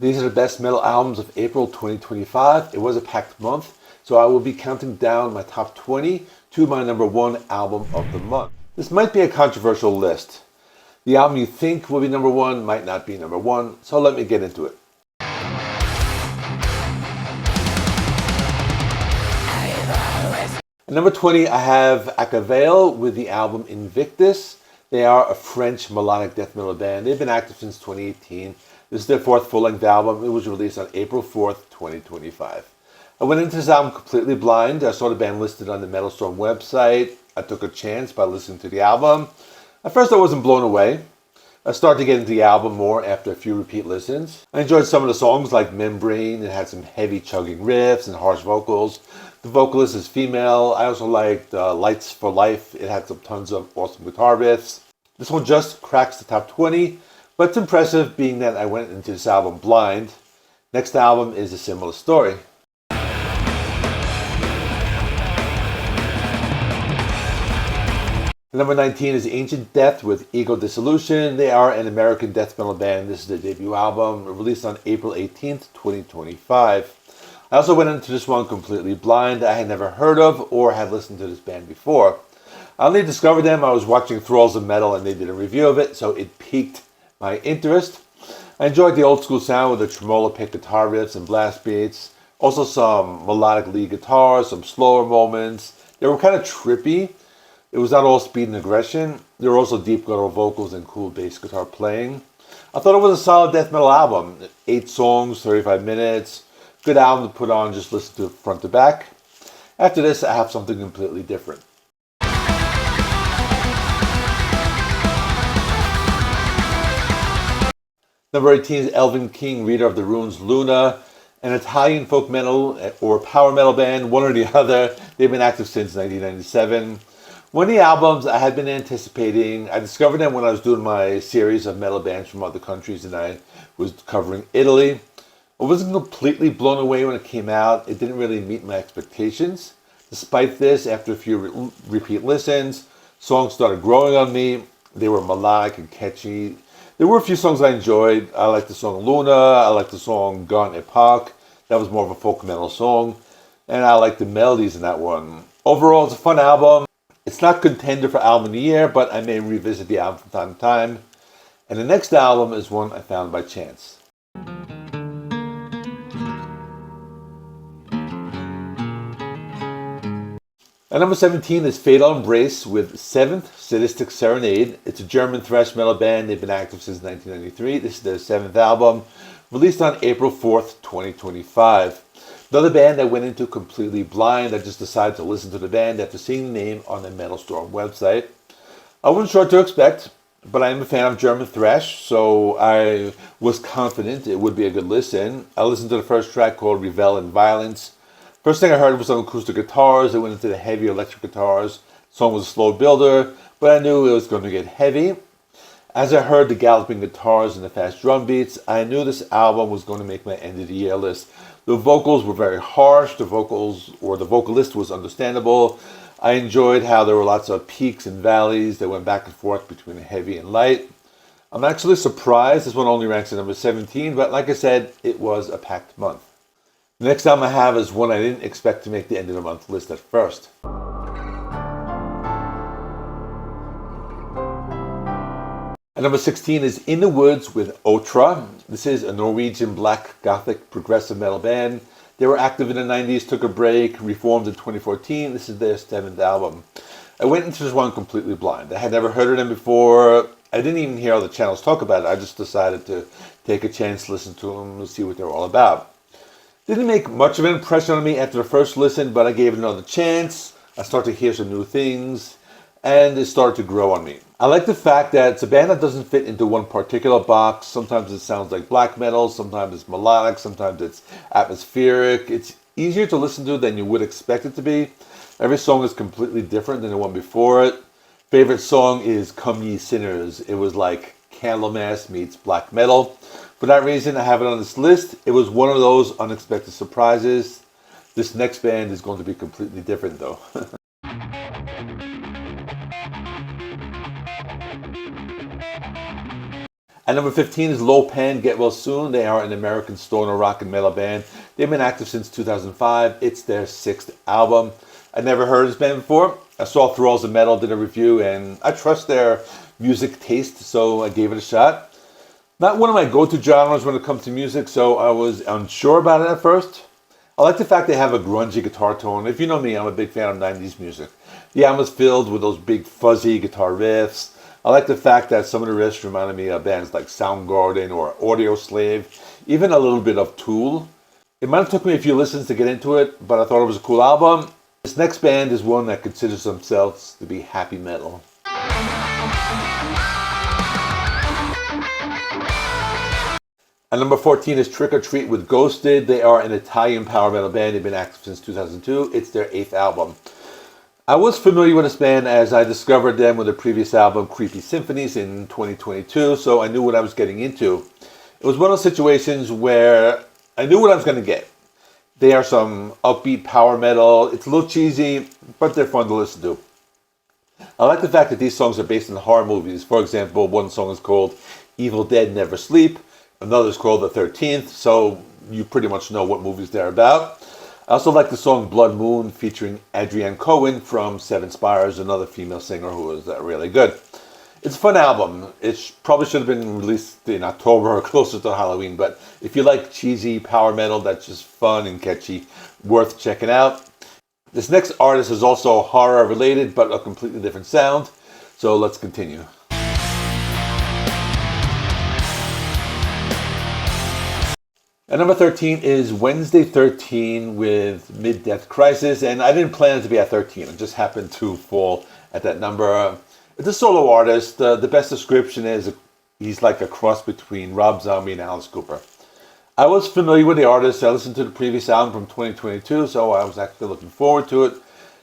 These are the best metal albums of April 2025. It was a packed month, so I will be counting down my top 20 to my number 1 album of the month. This might be a controversial list. The album you think will be number 1 might not be number 1, so let me get into it. At number 20, I have Akiavel with the album InVictus. They are a French melodic death metal band. They've been active since 2018. This is their 4th full-length album. It was released on April 4th, 2025. I went into this album completely blind. I saw the band listed on the Metal Storm website. I took a chance by listening to the album. At first I wasn't blown away. I started to get into the album more after a few repeat listens. I enjoyed some of the songs like Membrane. It had some heavy chugging riffs and harsh vocals. The vocalist is female. I also liked Lights for Life. It had some tons of awesome guitar riffs. This one just cracks the top 20, but it's impressive being that I went into this album blind. Next album is a similar story. Number 19 is Ancient Death with Ego Dissolution. They are an American death metal band. This is their debut album, released on April 18th, 2025. I also went into this one completely blind. I had never heard of or had listened to this band before. I only discovered them. I was watching Thralls of Metal and they did a review of it, so it piqued my interest. I enjoyed the old school sound with the tremolo pick guitar riffs and blast beats. Also some melodic lead guitars, some slower moments. They were kind of trippy. It was not all speed and aggression. There were also deep guttural vocals and cool bass guitar playing. I thought it was a solid death metal album. 8 songs, 35 minutes. Good album to put on, just listen to it front to back. After this, I have something completely different. Number 18 is Elvin King, Reader of the Runes Luna, an Italian folk metal or power metal band, one or the other. They've been active since 1997. One of the albums I had been anticipating. I discovered them when I was doing my series of metal bands from other countries and I was covering Italy. I wasn't completely blown away when it came out. It didn't really meet my expectations. Despite this, after a few repeat listens, songs started growing on me. They were melodic and catchy. There were a few songs I enjoyed. I liked the song Luna. I liked the song Gone Epoch. That was more of a folk metal song. And I liked the melodies in that one. Overall, it's a fun album. It's not contender for album of the year, but I may revisit the album from time to time. And the next album is one I found by chance. At number 17 is Fatal Embrace with 7th Sadistic Serenade. It's a German thrash metal band. They've been active since 1993. This is their 7th album, released on April 4th, 2025. Another band I went into completely blind. I just decided to listen to the band after seeing the name on the Metal Storm website. I wasn't sure what to expect, but I am a fan of German thrash, so I was confident it would be a good listen. I listened to the first track called Revel in Violence. First thing I heard was some acoustic guitars. I went into the heavy electric guitars. The song was a slow builder, but I knew it was going to get heavy. As I heard the galloping guitars and the fast drum beats, I knew this album was going to make my end of the year list. The vocals were very harsh. The vocalist was understandable. I enjoyed how there were lots of peaks and valleys that went back and forth between heavy and light. I'm actually surprised this one only ranks at number 17, but like I said, it was a packed month. The next album I have is one I didn't expect to make the end of the month list at first. At number 16 is In the Woods with Otra. This is a Norwegian black gothic progressive metal band. They were active in the 90s, took a break, reformed in 2014. This is their 7th album. I went into this one completely blind. I had never heard of them before. I didn't even hear other channels talk about it. I just decided to take a chance, listen to them, and see what they're all about. Didn't make much of an impression on me after the first listen, but I gave it another chance. I started to hear some new things, and it started to grow on me. I like the fact that it's a band that doesn't fit into one particular box. Sometimes it sounds like black metal, sometimes it's melodic, sometimes it's atmospheric. It's easier to listen to than you would expect it to be. Every song is completely different than the one before it. Favorite song is Come Ye Sinners. It was like Candlemass meets black metal. For that reason, I have it on this list. It was one of those unexpected surprises. This next band is going to be completely different though. At number 15 is Lopan, Get Well Soon. They are an American stoner rock and metal band. They've been active since 2005. It's their 6th album. I never heard of this band before. I saw Thralls of Metal, did a review, and I trust their music taste, so I gave it a shot. Not one of my go-to genres when it comes to music, so I was unsure about it at first. I like the fact they have a grungy guitar tone. If you know me, I'm a big fan of 90s music. The album is filled with those big fuzzy guitar riffs. I like the fact that some of the riffs reminded me of bands like Soundgarden or Audio Slave, even a little bit of Tool. It might have took me a few listens to get into it, but I thought it was a cool album. This next band is one that considers themselves to be happy metal. At number 14 is Trick or Treat with Ghosted. They are an Italian power metal band. They've been active since 2002. It's their 8th album. I was familiar with this band as I discovered them with their previous album, Creepy Symphonies, in 2022, so I knew what I was getting into. It was one of those situations where I knew what I was going to get. They are some upbeat power metal. It's a little cheesy, but they're fun to listen to. I like the fact that these songs are based on horror movies. For example, one song is called Evil Dead Never Sleep. Another is called The 13th, so you pretty much know what movies they're about. I also like the song Blood Moon featuring Adrienne Cohen from Seven Spires, another female singer who is really good. It's a fun album. It probably should have been released in October or closer to Halloween, but if you like cheesy power metal that's just fun and catchy, worth checking out. This next artist is also horror related, but a completely different sound, so let's continue. At number 13 is Wednesday 13 with Mid-Death Crisis, and I didn't plan it to be at 13. It just happened to fall at that number. It's a solo artist. The best description is he's like a cross between Rob Zombie and Alice Cooper. I was familiar with the artist. I listened to the previous album from 2022, so I was actually looking forward to it.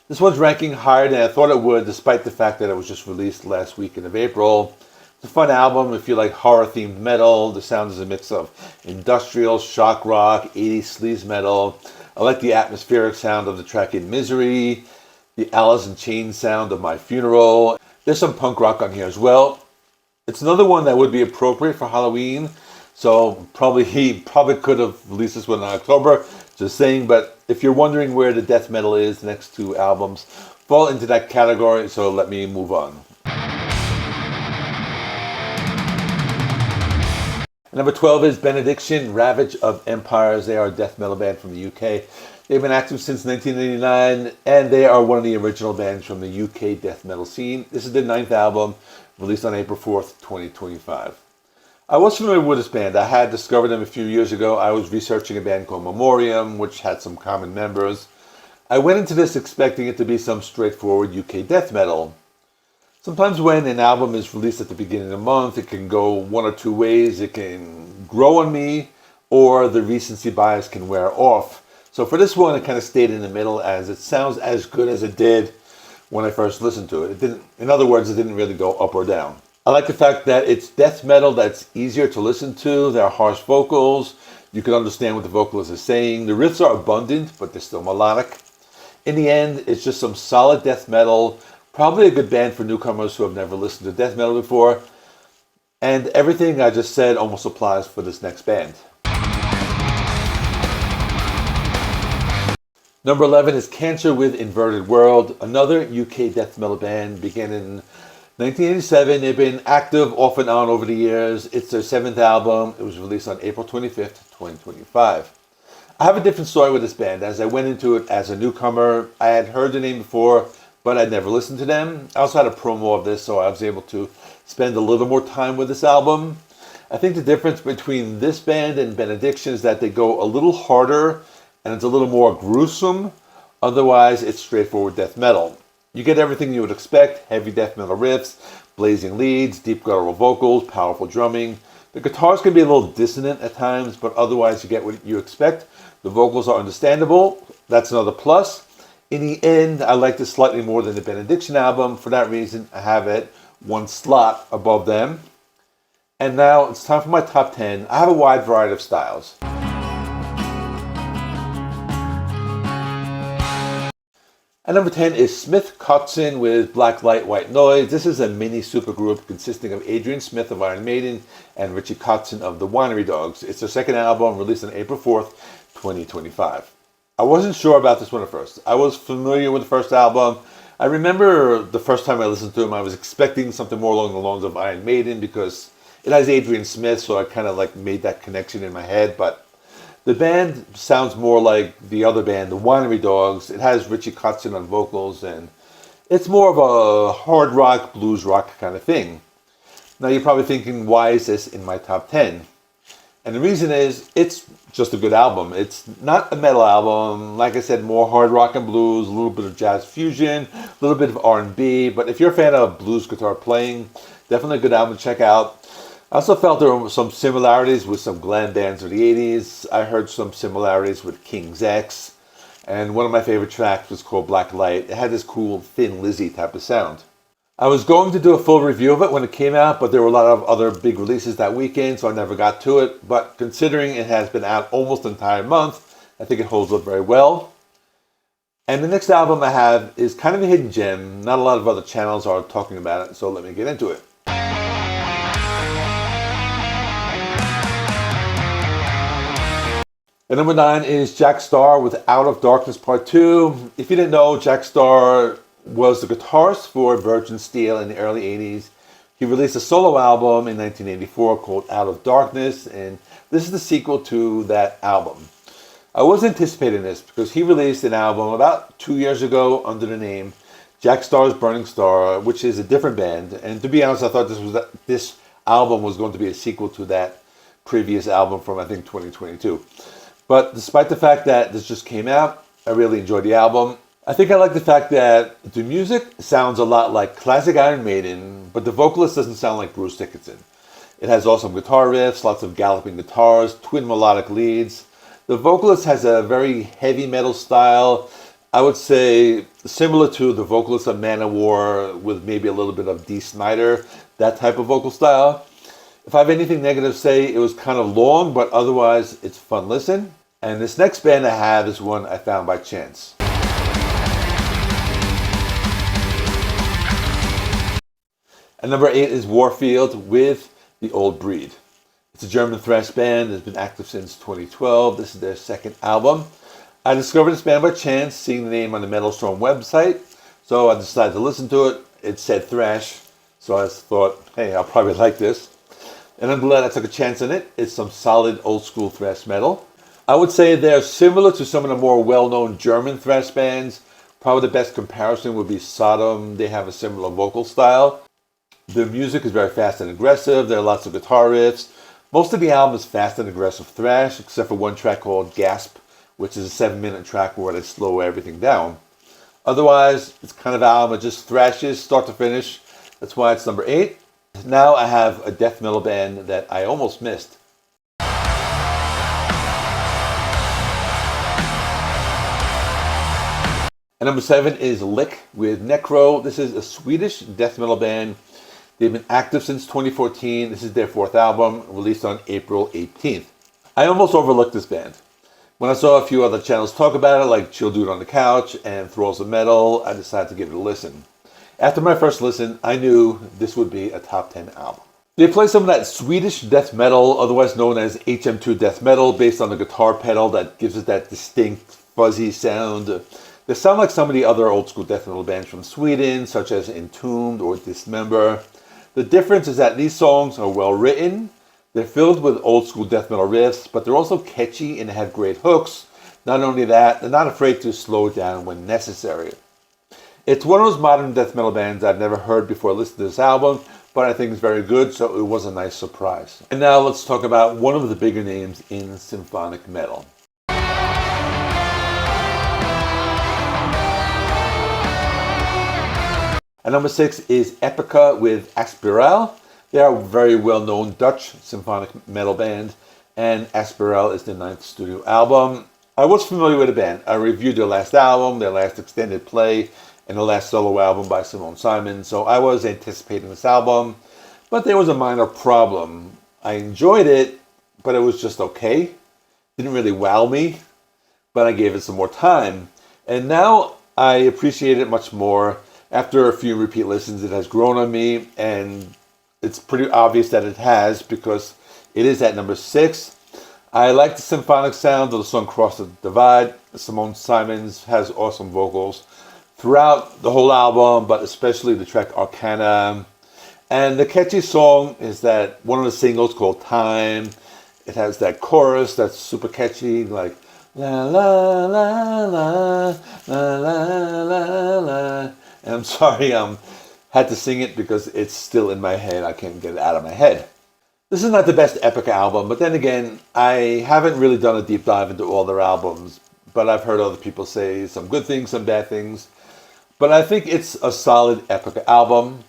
This one's ranking higher than I thought it would, despite the fact that it was just released last weekend of April. It's a fun album if you like horror-themed metal. The sound is a mix of industrial, shock rock, 80s sleaze metal. I like the atmospheric sound of the track In Misery, the Alice in Chains sound of My Funeral. There's some punk rock on here as well. It's another one that would be appropriate for Halloween, so he probably could have released this one in October, just saying, but if you're wondering where the death metal is, the next 2 albums fall into that category, so let me move on. Number 12 is Benediction, Ravage of Empires. They are a death metal band from the UK. They've been active since 1989, and they are one of the original bands from the UK death metal scene. This is their 9th album, released on April 4th, 2025. I was familiar with this band. I had discovered them a few years ago. I was researching a band called Memoriam, which had some common members. I went into this expecting it to be some straightforward UK death metal. Sometimes when an album is released at the beginning of the month, it can go one or two ways. It can grow on me, or the recency bias can wear off. So for this one, it kind of stayed in the middle, as it sounds as good as it did when I first listened to it. In other words, it didn't really go up or down. I like the fact that it's death metal that's easier to listen to. There are harsh vocals. You can understand what the vocalist is saying. The riffs are abundant, but they're still melodic. In the end, it's just some solid death metal. Probably a good band for newcomers who have never listened to death metal before. And everything I just said almost applies for this next band. Number 11 is Cancer with Inverted World, another UK death metal band. Began in 1987. They've been active off and on over the years. It's their 7th album. It was released on April 25th, 2025. I have a different story with this band. As I went into it as a newcomer, I had heard the name before, but I'd never listened to them. I also had a promo of this, so I was able to spend a little more time with this album. I think the difference between this band and Benediction is that they go a little harder and it's a little more gruesome. Otherwise, it's straightforward death metal. You get everything you would expect: heavy death metal riffs, blazing leads, deep guttural vocals, powerful drumming. The guitars can be a little dissonant at times, but otherwise you get what you expect. The vocals are understandable. That's another plus. In the end, I like this slightly more than the Benediction album. For that reason, I have it one slot above them. And now it's time for my top 10. I have a wide variety of styles. And number 10 is Smith Kotzen with Black Light, White Noise. This is a mini supergroup consisting of Adrian Smith of Iron Maiden and Richie Kotzen of the Winery Dogs. It's their second album, released on April 4th, 2025. I wasn't sure about this one at first. I was familiar with the first album. I remember the first time I listened to him, I was expecting something more along the lines of Iron Maiden because it has Adrian Smith, so I kind of like made that connection in my head, but the band sounds more like the other band, the Winery Dogs. It has Richie Kotzen on vocals, and it's more of a hard rock, blues rock kind of thing. Now you're probably thinking, why is this in my top 10? And the reason is, it's just a good album. It's not a metal album. Like I said, more hard rock and blues, a little bit of jazz fusion, a little bit of R&B. But if you're a fan of blues guitar playing, definitely a good album to check out. I also felt there were some similarities with some glam bands of the 80s. I heard some similarities with King's X. And one of my favorite tracks was called Black Light. It had this cool Thin Lizzy type of sound. I was going to do a full review of it when it came out, but there were a lot of other big releases that weekend, so I never got to it. But considering it has been out almost an entire month, I think it holds up very well. And the next album I have is kind of a hidden gem. Not a lot of other channels are talking about it, so let me get into it. And number 9 is Jack Starr with Out of Darkness Part 2. If you didn't know, Jack Starr was the guitarist for Virgin Steel in the early 80s. He released a solo album in 1984 called Out of Darkness, and this is the sequel to that album. I was anticipating this because he released an album about 2 years ago under the name Jack Starr's Burning Star, which is a different band. And to be honest, I thought this album was going to be a sequel to that previous album from, I think, 2022. But despite the fact that this just came out, I really enjoyed the album. I think I like the fact that the music sounds a lot like classic Iron Maiden, but the vocalist doesn't sound like Bruce Dickinson. It has awesome guitar riffs, lots of galloping guitars, twin melodic leads. The vocalist has a very heavy metal style. I would say similar to the vocalist of Manowar with maybe a little bit of Dee Snider, that type of vocal style. If I have anything negative to say, it was kind of long, but otherwise it's fun listen. And this next band I have is one I found by chance. And number 8 is Warfield with The Old Breed. It's a German thrash band that's been active since 2012. This is their second album. I discovered this band by chance, seeing the name on the Metal Storm website. So I decided to listen to it. It said thrash, so I thought, hey, I'll probably like this. And I'm glad I took a chance on it. It's some solid old school thrash metal. I would say they're similar to some of the more well-known German thrash bands. Probably the best comparison would be Sodom. They have a similar vocal style. The music is very fast and aggressive. There are lots of guitar riffs. Most of the album is fast and aggressive thrash, except for one track called Gasp, which is a 7-minute track where they slow everything down. Otherwise, it's kind of an album that just thrashes start to finish. That's why it's number 8. Now I have a death metal band that I almost missed. And number 7 is Lick with Necro. This is a Swedish death metal band. They've been active since 2014. This is their 4th album, released on April 18th. I almost overlooked this band. When I saw a few other channels talk about it, like Chill Dude on the Couch and Thralls of Metal, I decided to give it a listen. After my first listen, I knew this would be a top 10 album. They play some of that Swedish death metal, otherwise known as HM2 death metal, based on the guitar pedal that gives it that distinct fuzzy sound. They sound like some of the other old school death metal bands from Sweden, such as Entombed or Dismember. The difference is that these songs are well written, they're filled with old school death metal riffs, but they're also catchy and have great hooks. Not only that, they're not afraid to slow down when necessary. It's one of those modern death metal bands I've never heard before listening to this album, but I think it's very good, so it was a nice surprise. And now let's talk about one of the bigger names in symphonic metal. And number 6 is Epica with Aspiral. They are a very well-known Dutch symphonic metal band, and Aspiral is their 9th studio album. I was familiar with the band. I reviewed their last album, their last extended play, and the last solo album by Simone Simon, so I was anticipating this album, but there was a minor problem. I enjoyed it, but it was just okay. Didn't really wow me, but I gave it some more time. And now I appreciate it much more. After a few repeat listens, it has grown on me, and it's pretty obvious that it has because it is at number 6. I like the symphonic sound of the song Cross the Divide. Simone Simons has awesome vocals throughout the whole album, but especially the track Arcana. And the catchy song is that one of the singles called Time. It has that chorus that's super catchy, like la la la la la la la la. And I'm sorry, had to sing it because it's still in my head. I can't get it out of my head. This is not the best Epica album, but then again, I haven't really done a deep dive into all their albums, but I've heard other people say some good things, some bad things. But I think it's a solid Epica album.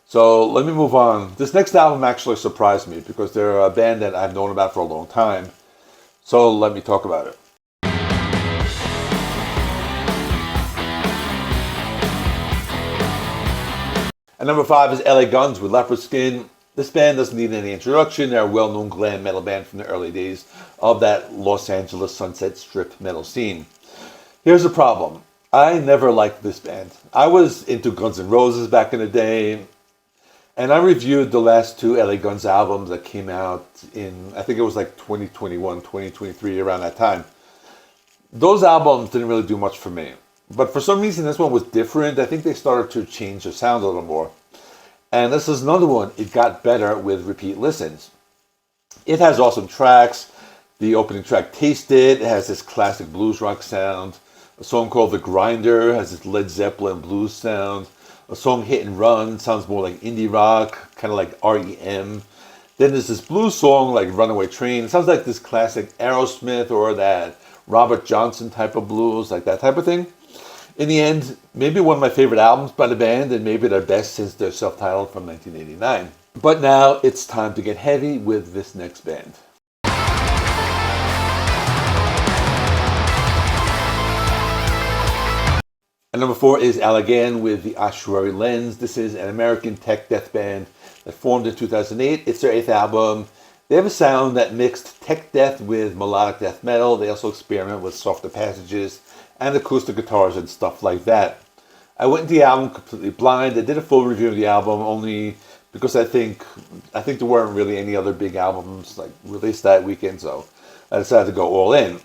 So let me move on. This next album actually surprised me because they're a band that I've known about for a long time. So let me talk about it. And number 5 is Allegaeon with Leopard Skin. This band doesn't need any introduction. They're a well-known glam metal band from the early days of that Los Angeles Sunset Strip metal scene. Here's the problem. I never liked this band. I was into Guns N' Roses back in the day, and I reviewed the last 2 Allegaeon albums that came out in, I think it was like 2021, 2023, around that time. Those albums didn't really do much for me. But for some reason, this one was different. I think they started to change the sound a little more. And this is another one. It got better with repeat listens. It has awesome tracks. The opening track, Taste It, has this classic blues rock sound. A song called The Grinder has this Led Zeppelin blues sound. A song, Hit and Run, sounds more like indie rock, kind of like REM. Then there's this blues song like Runaway Train. It sounds like this classic Aerosmith or that Robert Johnson type of blues, like that type of thing. In the end, maybe one of my favorite albums by the band, and maybe their best since their self-titled from 1989. But now it's time to get heavy with this next band. And number 4 is Allegaeon with the Ossuary Lens. This is an American tech death band that formed in 2008. It's their 8th album. They have a sound that mixed tech death with melodic death metal. They also experiment with softer passages and acoustic guitars and stuff like that. I went into the album completely blind. I did a full review of the album only because I think there weren't really any other big albums like released that weekend, so I decided to go all in.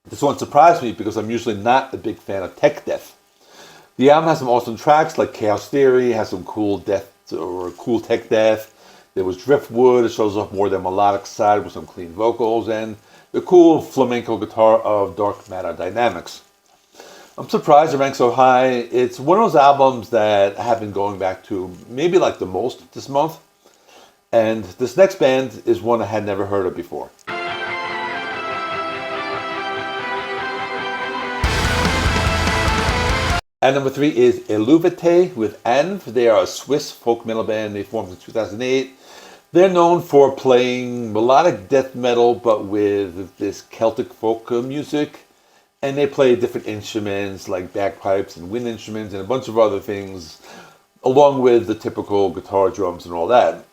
This one surprised me because I'm usually not a big fan of tech death. The album has some awesome tracks like Chaos Theory, has some cool death or cool tech death. There was Driftwood, it shows off more their melodic side with some clean vocals, and the cool flamenco guitar of Dark Matter Dynamics. I'm surprised it ranks so high. It's one of those albums that I have been going back to maybe like the most this month. And this next band is one I had never heard of before. And number 3 is Eluveitie with Ánv. They are a Swiss folk metal band. They formed in 2008. They're known for playing melodic death metal, but with this Celtic folk music. And they play different instruments like bagpipes and wind instruments and a bunch of other things, along with the typical guitar, drums, and all that.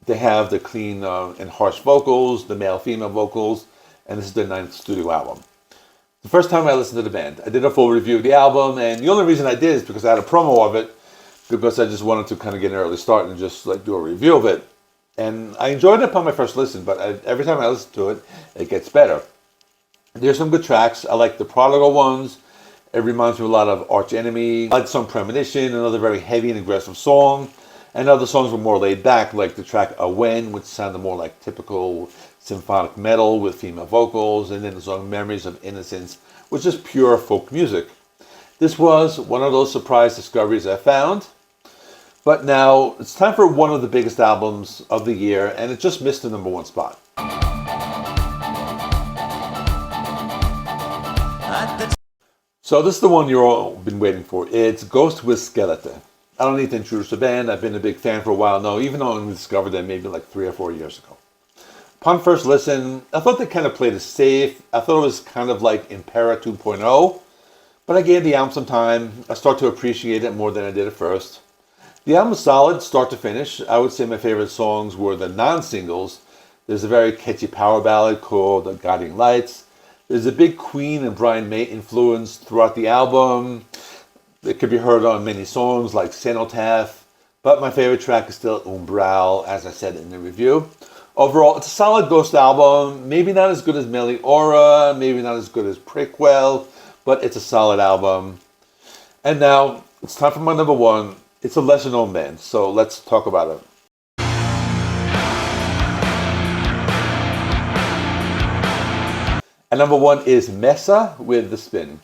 They have the clean and harsh vocals, the male-female vocals, and this is their 9th studio album. The first time I listened to the band, I did a full review of the album, and the only reason I did is because I had a promo of it, because I just wanted to kind of get an early start and just like do a review of it. And I enjoyed it upon my first listen, but every time I listen to it, it gets better. There's some good tracks. I like the Prodigal ones. It reminds me a lot of Arch Enemy. I like the song Premonition, another very heavy and aggressive song. And other songs were more laid back, like the track A When, which sounded more like typical symphonic metal with female vocals. And then the song Memories of Innocence, which is pure folk music. This was one of those surprise discoveries I found. But now it's time for one of the biggest albums of the year, and it just missed the number 1 spot. So this is the one you've all been waiting for. It's Ghost with Skeleta. I don't need to introduce the band. I've been a big fan for a while now, even though I only discovered them maybe like 3 or 4 years ago. Upon first listen, I thought they kind of played it safe. I thought it was kind of like Impera 2.0. But I gave the album some time. I started to appreciate it more than I did at first. The album is solid, start to finish. I would say my favorite songs were the non-singles. There's a very catchy power ballad called Guiding Lights. There's a big Queen and Brian May influence throughout the album. It could be heard on many songs like Cenotaph, but my favorite track is still Umbral, as I said in the review. Overall, it's a solid Ghost album. Maybe not as good as Meliora, maybe not as good as Prequel, but it's a solid album. And now, it's time for my number one. It's a lesser known band, so let's talk about it. And number one is Messa with The Spin.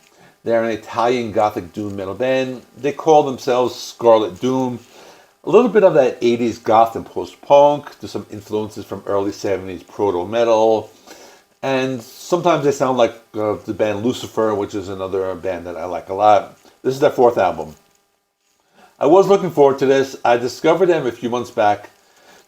They're an Italian gothic doom metal band. They call themselves Scarlet Doom. A little bit of that 80s goth and post-punk. There's some influences from early 70s proto-metal. And sometimes they sound like the band Lucifer, which is another band that I like a lot. This is their fourth album. I was looking forward to this. I discovered them a few months back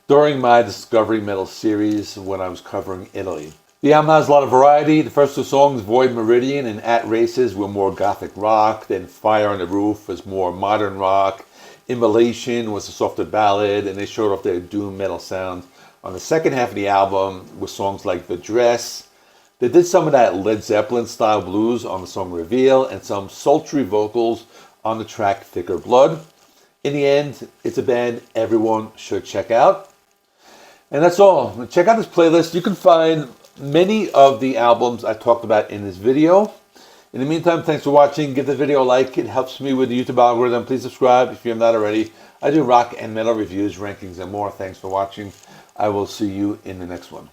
during my Discovery Metal series when I was covering Italy. The album has a lot of variety. The first two songs, Void Meridian and At Races, were more gothic rock. Then Fire on the Roof was more modern rock. Immolation was a softer ballad, and they showed off their doom metal sound on the second half of the album with songs like The Dress. They did some of that Led Zeppelin style blues on the song Reveal and some sultry vocals on the track Thicker Blood. In the end, it's a band everyone should check out. And that's all. Check out this playlist. You can find many of the albums I talked about in this video. In the meantime, thanks for watching. Give the video a like. It helps me with the YouTube algorithm. Please subscribe if you have not already. I do rock and metal reviews, rankings, and more. Thanks for watching. I will see you in the next one.